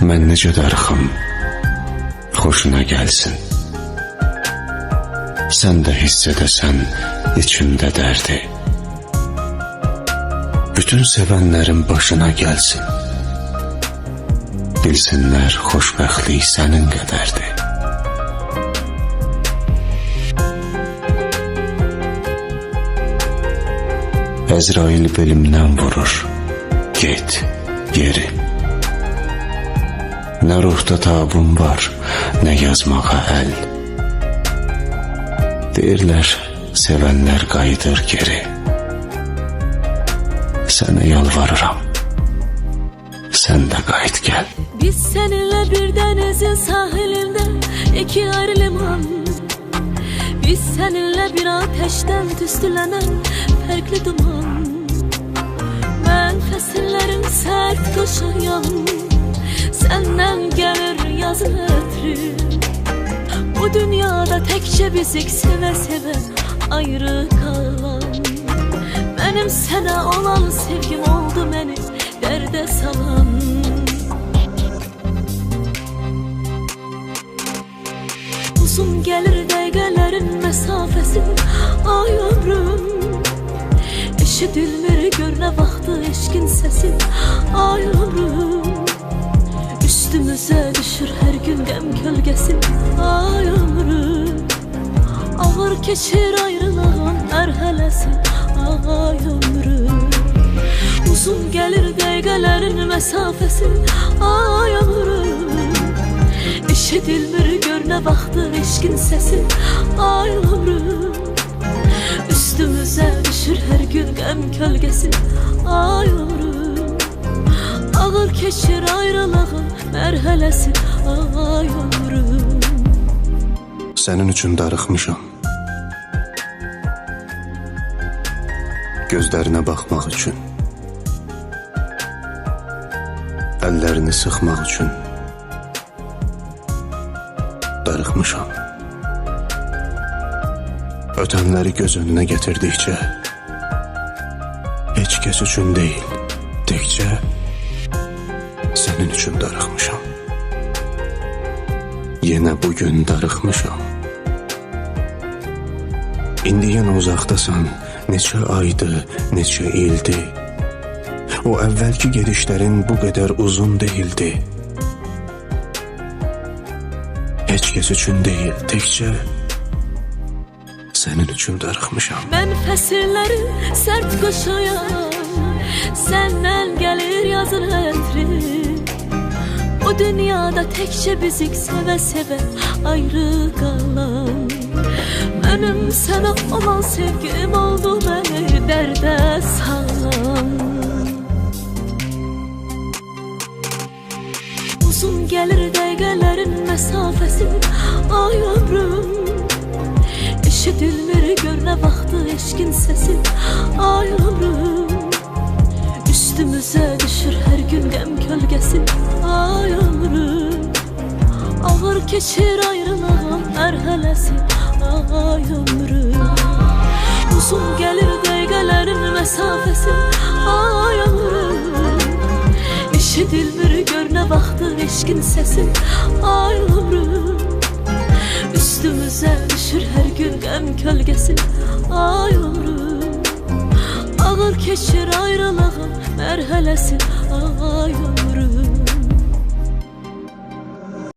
Mən necə darıxım, xoşuna gəlsin. Sən də hiss edəsən içimdə dərdi. Bütün sevənlərin başına gəlsin. Bilsinlər xoşbəxtlik sənin qədərdir. Əzrail belimdən vurur, get, geri. Nə ruhda tabum var, nə yazmağa əl. Deyirlər, sevənlər qayıdır geri. Sənə yalvarıram, sən də qayıt gəl. Biz seninle bir denizin sahilinde, iki ayrı liman. Biz seninle bir ateşten tüstülenen farklı duman. Ben fəsillərin sert koşayan, senden gelir yazın ötürü. Bu dünyada tekçe bizik seve seve ayrı kalan. Benim sana olan sevgim oldu beni derde salan. Uzun gelir dəqiqələrin mesafesi, ay ömrüm. Eşidilmir görünə vaxtı eşkin sesi, ay ömrüm. Üstümüze düşür her gün qəm kölgesi, ay ömrüm. Ağır keçir ayrılığın mərhələsi, ay ömrüm. Uzun gelir dəqiqələrin mesafesi, ay ömrüm. Eşidilmir görünə vaxtı eşkin sesi, ay ömrüm. Üstümüze düşür her gün qəm kölgesi, ay ömrüm. Ağır keçir ayrılığın mərhələsi, ay ömrüm. Sənin üçün darıxmışam. Gözlərinə baxmaq üçün, əllərini sıxmaq üçün darıxmışam. Ötənləri göz önünə gətirdikcə, heç kəs üçün deyil, təkcə sənin üçün darıxmışam. Yenə bugün darıxmışam. İndi yenə uzaqdasan, neçə aydı, neçə ildi. O əvvəlki gedişlərin bu qədər uzun deyildi. Heç kəs üçün deyil, təkcə sənin üçün darıxmışam. Mən fəsilləri sərt qoşayan, səndən gəlir yazın ətri. O dünyada təkcə bizik sevə sevə ayrı qalan. Mənim sənə olan sevgim oldu məni dərdə salan. Uzun gəlir dəqiqələrin məsafəsi, ay ömrüm. Eşidilmir görünə vaxtı eşkin sesi, ay ömrüm. Üstümüze düşür her gün qəm kölgesi, ay ömrüm. Ağır keçir ayrılığın mərhələsi, ay ömrüm. Uzun gelir dəqiqələrin mesafesi, ay ömrüm. Eşidilmir görünə vaxtı eşkin sesi, ay ömrüm. Üstümüze düşür her gün qəm kölgesi, ay ömrüm. Ağır keçir ayrılığın mərhələsi, ay